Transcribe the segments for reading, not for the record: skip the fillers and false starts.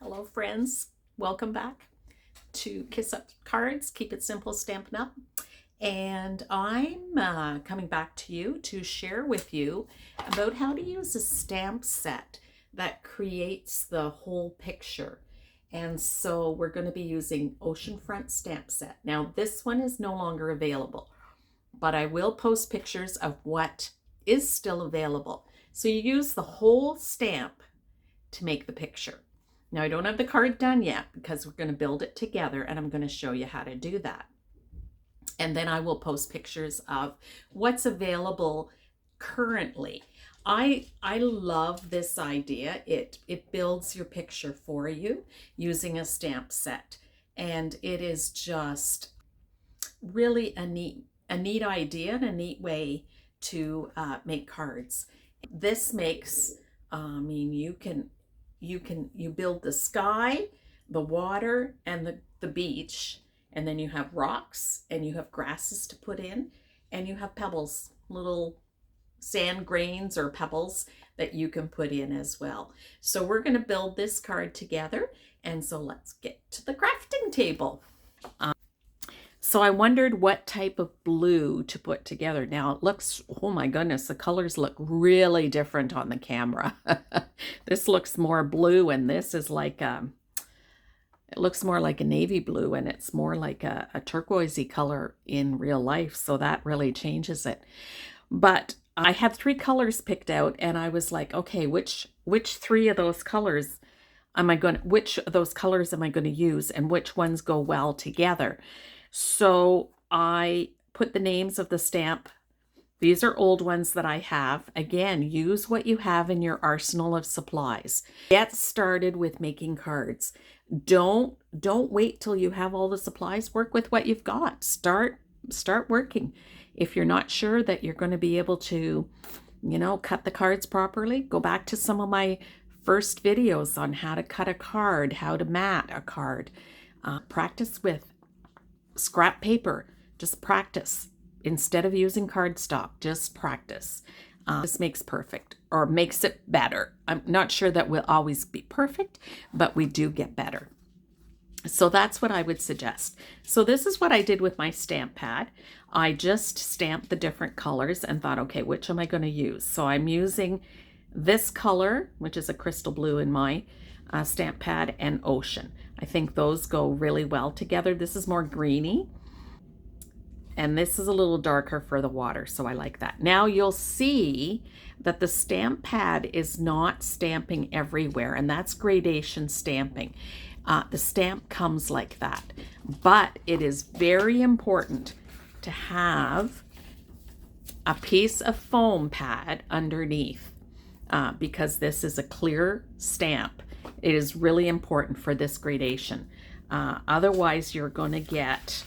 Hello friends, welcome back to Kiss Up Cards, Keep It Simple, Stampin' Up. And I'm coming back to you to share with you about how to use a stamp set that creates the whole picture. And so we're going to be using Oceanfront Stamp Set. Now this one is no longer available, but I will post pictures of what is still available. So you use the whole stamp to make the picture. Now I don't have the card done yet because we're going to build it together, and I'm going to show you how to do that. And then I will post pictures of what's available currently. I love this idea. It builds your picture for you using a stamp set, and it is just really a neat idea and a neat way to make cards. This makes, you build the sky, the water, and the beach, and then you have rocks and you have grasses to put in, and you have pebbles, little sand grains or pebbles that you can put in as well. So we're going to build this card together, and so let's get to the crafting table. So I wondered what type of blue to put together. Now it looks, oh my goodness, the colors look really different on the camera. This looks more blue, and this is like it looks more like a navy blue, and it's more like a turquoisey color in real life. So that really changes it. But I had 3 colors picked out, and I was like, okay, which 3 of those colors which of those colors am I going to use, and which ones go well together? So I put the names of the stamp. These are old ones that I have. Again, use what you have in your arsenal of supplies. Get started with making cards. Don't wait till you have all the supplies. Work with what you've got. Start working. If you're not sure that you're going to be able to, cut the cards properly, go back to some of my first videos on how to cut a card, how to mat a card. Practice with scrap paper. Just practice. Instead of using cardstock, just practice. This makes perfect, or makes it better. I'm not sure that we'll always be perfect, but we do get better. So that's what I would suggest. So this is what I did with my stamp pad. I just stamped the different colors and thought, okay, which am I going to use? So I'm using this color, which is a crystal blue in my stamp pad, and ocean. I think those go really well together. This is more greeny, and this is a little darker for the water, so I like that. Now you'll see that the stamp pad is not stamping everywhere, and that's gradation stamping. The stamp comes like that, but it is very important to have a piece of foam pad underneath because this is a clear stamp. It is really important for this gradation. Otherwise, you're going to get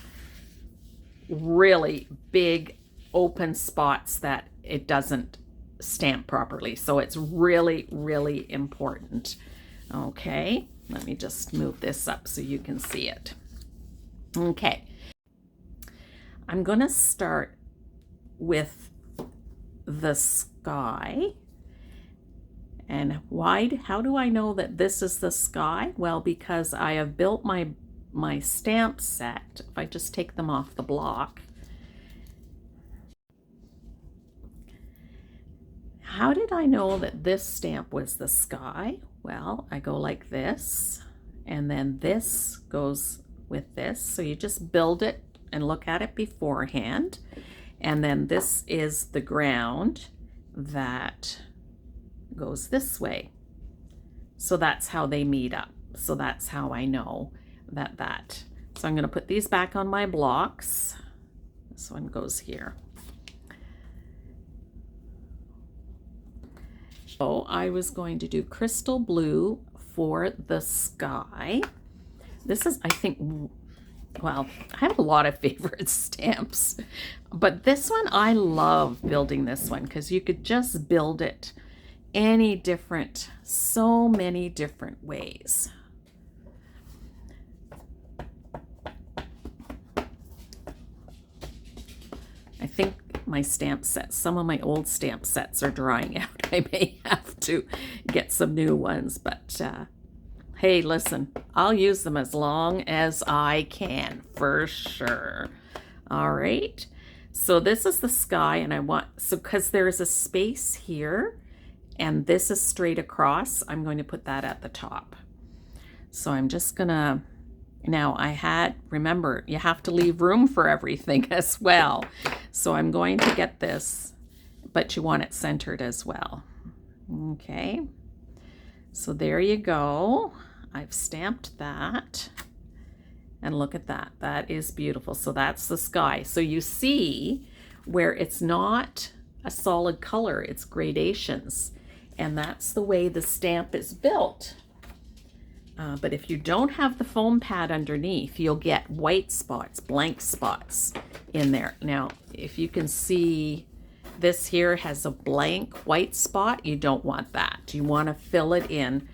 really big open spots that it doesn't stamp properly. So it's really, really important. Okay, let me just move this up so you can see it. Okay, I'm going to start with the sky. And how do I know that this is the sky? Well, because I have built my stamp set. If I just take them off the block. How did I know that this stamp was the sky? Well, I go like this, and then this goes with this. So you just build it and look at it beforehand. And then this is the ground that goes this way. So that's how they meet up. So that's how I know that. So I'm going to put these back on my blocks. This one goes here. So I was going to do crystal blue for the sky. This is, I think, well, I have a lot of favorite stamps, but this one, I love building this one because you could just build it so many different ways. I think my stamp sets, some of my old stamp sets are drying out. I may have to get some new ones, but Hey, listen, I'll use them as long as I can, for sure. All right. So this is the sky, and I want, so because there's a space here, and this is straight across, I'm going to put that at the top. So I'm just gonna, now remember, you have to leave room for everything as well. So I'm going to get this, but you want it centered as well. Okay. So there you go. I've stamped that. And look at that. That is beautiful. So that's the sky. So you see where it's not a solid color, it's gradations. And that's the way the stamp is built. But if you don't have the foam pad underneath, you'll get white spots, blank spots in there. Now, if you can see, this here has a blank white spot. You don't want that. You want to fill it in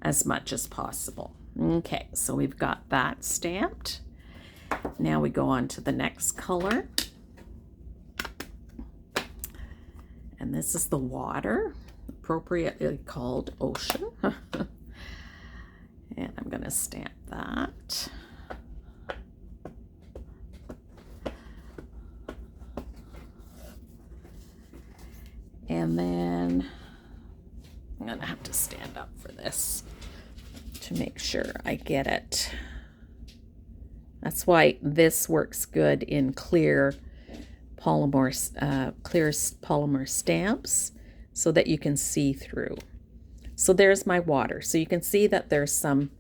as much as possible. Okay, so we've got that stamped. Now we go on to the next color. And this is the water, appropriately called ocean. And I'm going to stamp that. And then I'm going to have to stand up for this to make sure I get it. That's why this works good in clear polymer stamps, so that you can see through. So there's my water. So you can see that there's some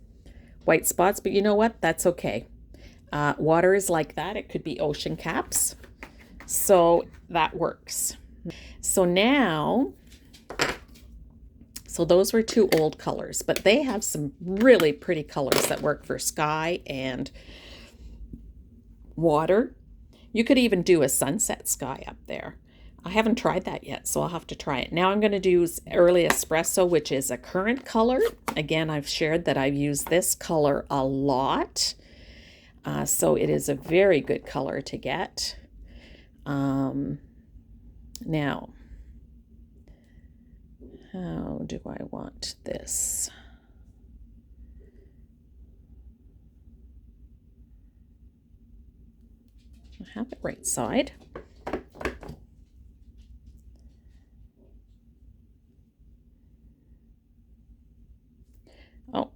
white spots, but you know what? That's okay. Water is like that. It could be ocean caps. So that works. So now, so those were two old colors, but they have some really pretty colors that work for sky and water. You could even do a sunset sky up there. I haven't tried that yet, so I'll have to try it. Now I'm going to use Early Espresso, which is a current color. Again, I've shared that I've used this color a lot. So it is a very good color to get. Now, how do I want this? I have it right side. Oh,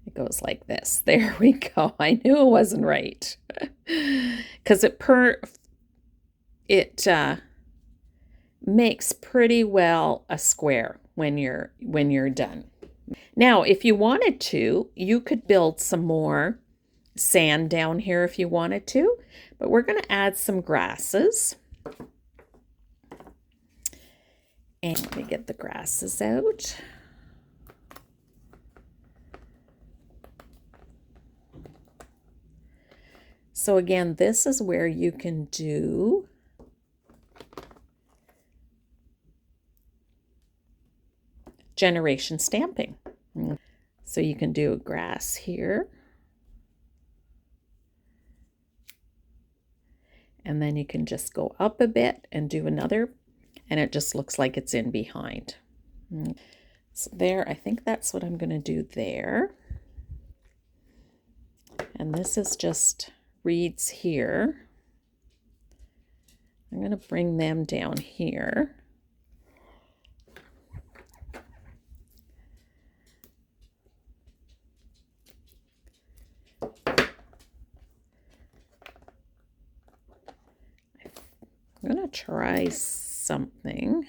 it goes like this. There we go. I knew it wasn't right. Because it makes pretty well a square when you're done. Now, if you wanted to, you could build some more sand down here if you wanted to, but we're going to add some grasses. And let me get the grasses out. So again, this is where you can do generation stamping. So you can do a grass here. And then you can just go up a bit and do another, and it just looks like it's in behind. So there, I think that's what I'm going to do there. And this is just reeds here. I'm going to bring them down here. I'm going to try something.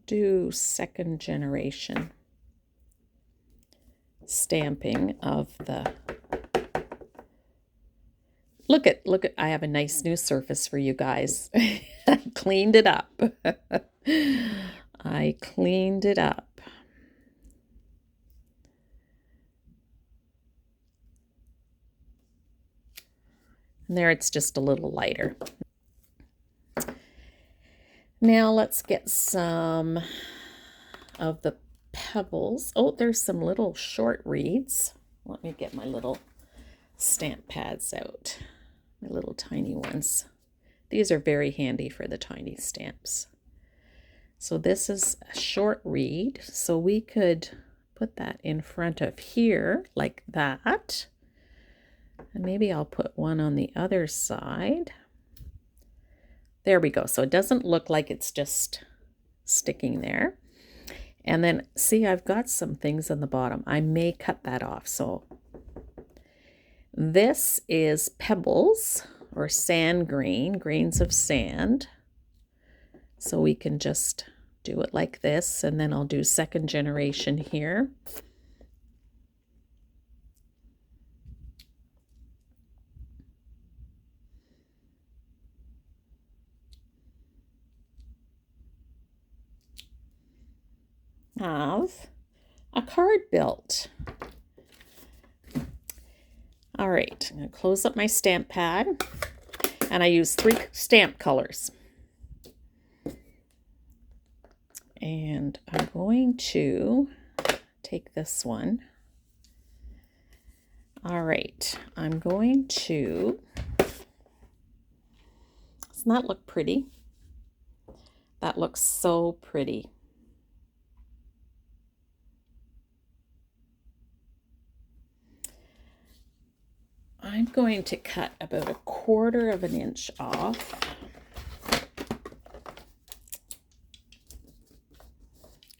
Do second generation stamping of the... Look at, I have a nice new surface for you guys. I cleaned it up. I cleaned it up. And there it's just a little lighter. Now let's get some of the pebbles. Oh, there's some little short reeds. Let me get my little stamp pads out. My little tiny ones. These are very handy for the tiny stamps. So this is a short reed. So we could put that in front of here like that. And maybe I'll put one on the other side. There we go. So it doesn't look like it's just sticking there. And then see, I've got some things on the bottom. I may cut that off. So this is pebbles or sand grains of sand. So we can just do it like this, and then I'll do second generation here. Have a card built. All right, I'm going to close up my stamp pad, and I use 3 stamp colors. And I'm going to take this one. All right, I'm going to, doesn't that look pretty? That looks so pretty. I'm going to cut about 1/4 of an inch off.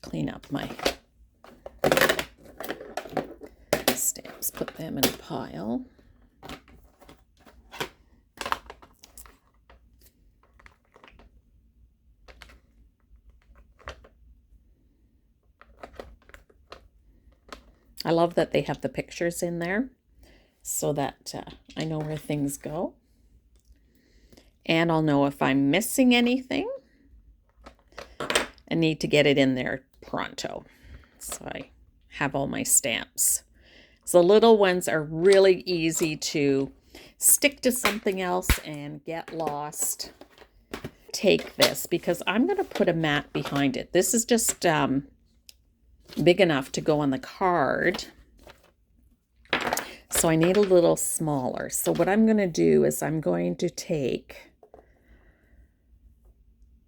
Clean up my stamps, put them in a pile. I love that they have the pictures in there so that I know where things go. And I'll know if I'm missing anything and need to get it in there pronto. So I have all my stamps. So little ones are really easy to stick to something else and get lost. Take this because I'm going to put a mat behind it. This is just big enough to go on the card. So I need a little smaller. So what I'm going to do is I'm going to take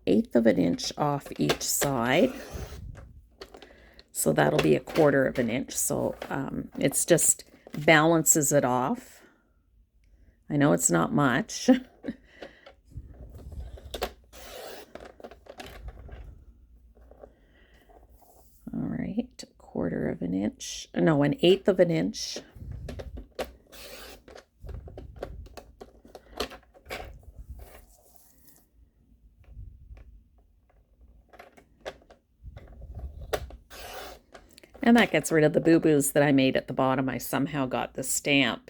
1/8 of an inch off each side. So that'll be 1/4 of an inch. So it's just balances it off. I know it's not much. All right, 1/4 of an inch. No, 1/8 of an inch. And that gets rid of the boo-boos that I made at the bottom. I somehow got the stamp,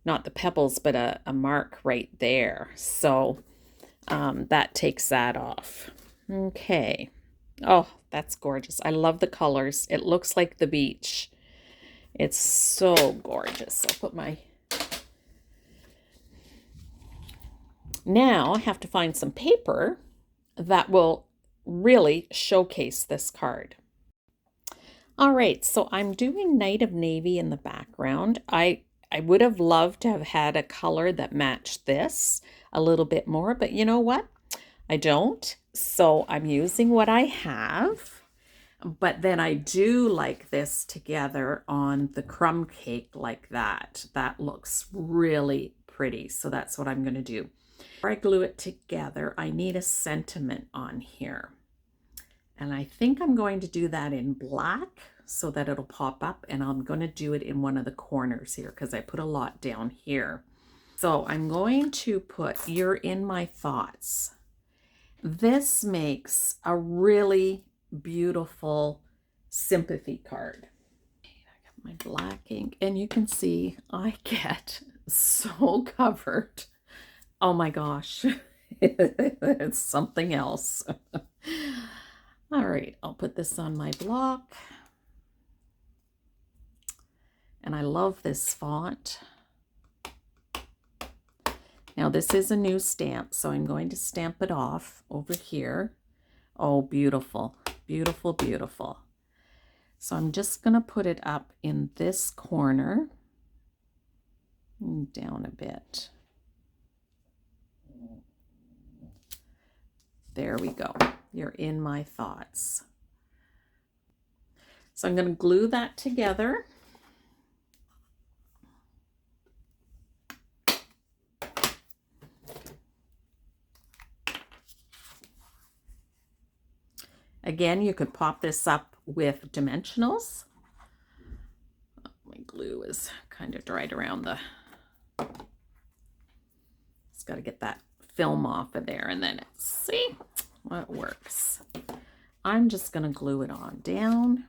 not the pebbles, but a mark right there. So that takes that off. Okay. Oh, that's gorgeous. I love the colors. It looks like the beach. It's so gorgeous. I'll put my... Now I have to find some paper that will really showcase this card. All right, so I'm doing Night of Navy in the background. I would have loved to have had a color that matched this a little bit more, but you know what? I don't. So I'm using what I have, but then I do like this together on the crumb cake like that. That looks really pretty. So that's what I'm going to do. Before I glue it together, I need a sentiment on here. And I think I'm going to do that in black so that it'll pop up, and I'm going to do it in one of the corners here because I put a lot down here. So I'm going to put "You're in My Thoughts." This makes a really beautiful sympathy card. I got my black ink, and you can see I get so covered. Oh my gosh, it's something else. All right, I'll put this on my block. And I love this font. Now this is a new stamp, so I'm going to stamp it off over here. Oh, beautiful, beautiful, beautiful. So I'm just going to put it up in this corner. Down a bit. There we go. You're in my thoughts. So I'm going to glue that together. Again, you could pop this up with dimensionals. My glue is kind of dried around the... Just got to get that film off of there, and then see what works. I'm just going to glue it on down.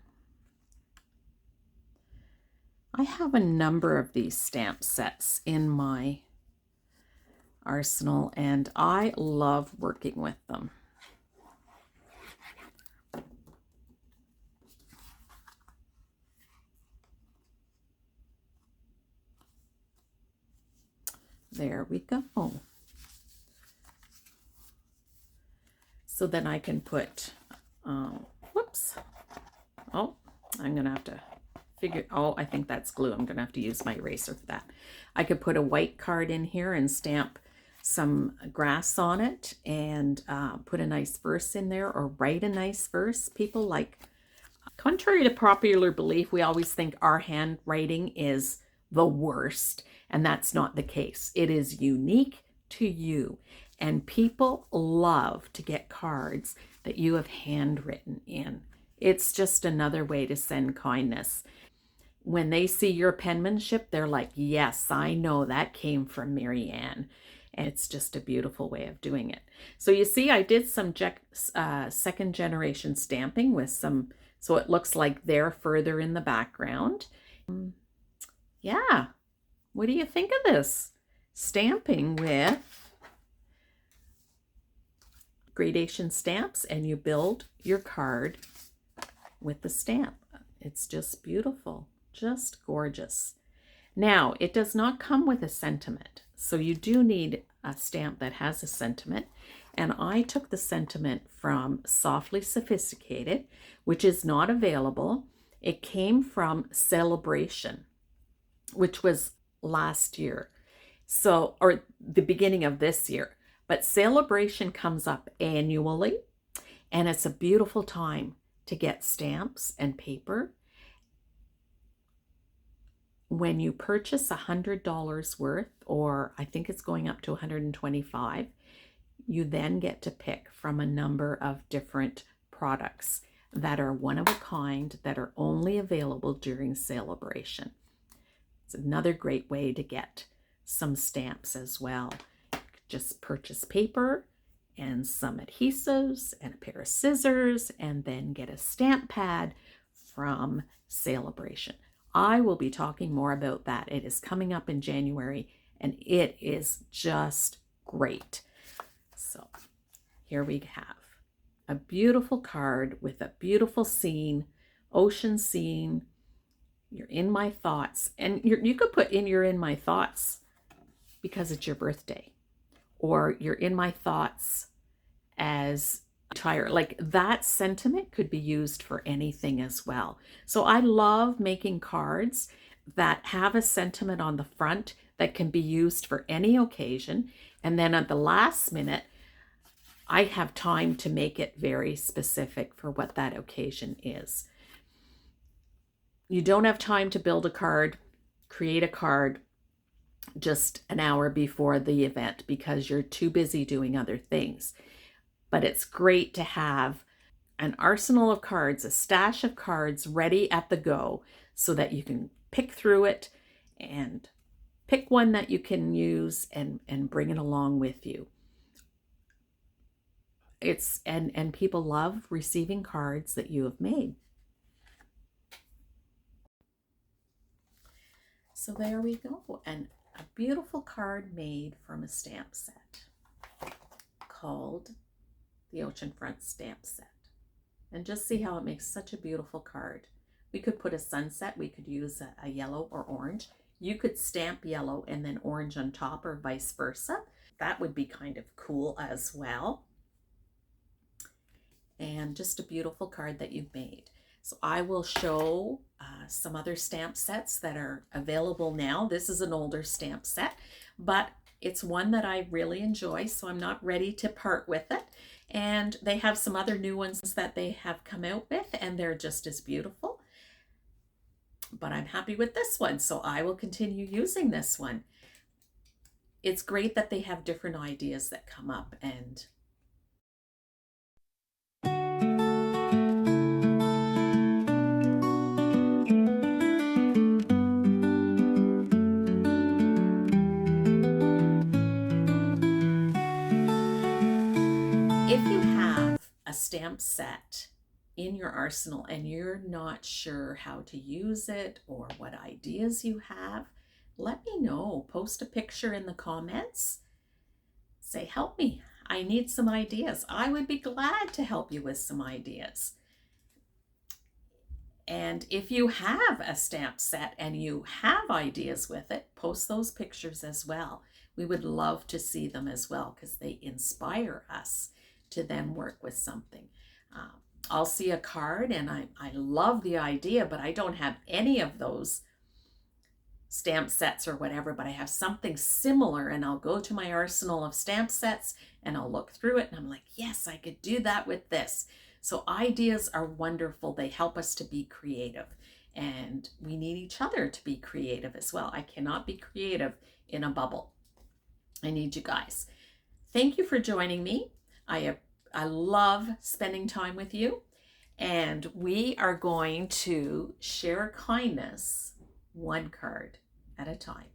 I have a number of these stamp sets in my arsenal, and I love working with them. There we go. So then I can put, whoops. Oh, I'm going to have to figure, oh, I think that's glue. I'm going to have to use my eraser for that. I could put a white card in here and stamp some grass on it and put a nice verse in there, or write a nice verse. People like, contrary to popular belief, we always think our handwriting is the worst, and that's not the case. It is unique to you, and people love to get cards that you have handwritten in. It's just another way to send kindness. When they see your penmanship, they're like, yes, I know that came from Mary Ann. And it's just a beautiful way of doing it. So you see, I did some second generation stamping with some, so it looks like they're further in the background. Yeah, what do you think of this? Stamping with gradation stamps, and you build your card with the stamp. It's just beautiful, just gorgeous. Now, it does not come with a sentiment, so you do need a stamp that has a sentiment. And I took the sentiment from Softly Sophisticated, which is not available. It came from Celebration, which was last year, so, or the beginning of this year. But Celebration comes up annually, and it's a beautiful time to get stamps and paper. When you purchase $100 worth, or I think it's going up to $125, you then get to pick from a number of different products that are one of a kind, that are only available during Celebration. It's another great way to get some stamps as well. Just purchase paper and some adhesives and a pair of scissors, and then get a stamp pad from Celebration. I will be talking more about that. It is coming up in January, and it is just great. So here we have a beautiful card with a beautiful scene, ocean scene. You're in my thoughts, and you could put in you're in my thoughts because it's your birthday, or you're in my thoughts as tired. Like, that sentiment could be used for anything as well. So I love making cards that have a sentiment on the front that can be used for any occasion, and then at the last minute I have time to make it very specific for what that occasion is. You don't have time to build a card, create a card just an hour before the event because you're too busy doing other things. But it's great to have an arsenal of cards, a stash of cards ready at the go, so that you can pick through it and pick one that you can use and bring it along with you. And people love receiving cards that you have made. So there we go, and a beautiful card made from a stamp set called the Oceanfront Stamp Set. And just see how it makes such a beautiful card. We could put a sunset, we could use a yellow or orange. You could stamp yellow and then orange on top, or vice versa. That would be kind of cool as well. And just a beautiful card that you've made. So I will show some other stamp sets that are available now. This is an older stamp set, but it's one that I really enjoy, so I'm not ready to part with it. And they have some other new ones that they have come out with, and they're just as beautiful. but I'm happy with this one, so I will continue using this one. It's great that they have different ideas that come up, and if you have a stamp set in your arsenal and you're not sure how to use it or what ideas you have, let me know. Post a picture in the comments. Say, help me. I need some ideas. I would be glad to help you with some ideas. And if you have a stamp set and you have ideas with it, post those pictures as well. We would love to see them as well because they inspire us to then work with something. I'll see a card and I love the idea, but I don't have any of those stamp sets or whatever, but I have something similar, and I'll go to my arsenal of stamp sets and I'll look through it and I'm like, yes, I could do that with this. So ideas are wonderful. They help us to be creative, and we need each other to be creative as well. I cannot be creative in a bubble. I need you guys. Thank you for joining me. I love spending time with you, and we are going to share kindness one card at a time.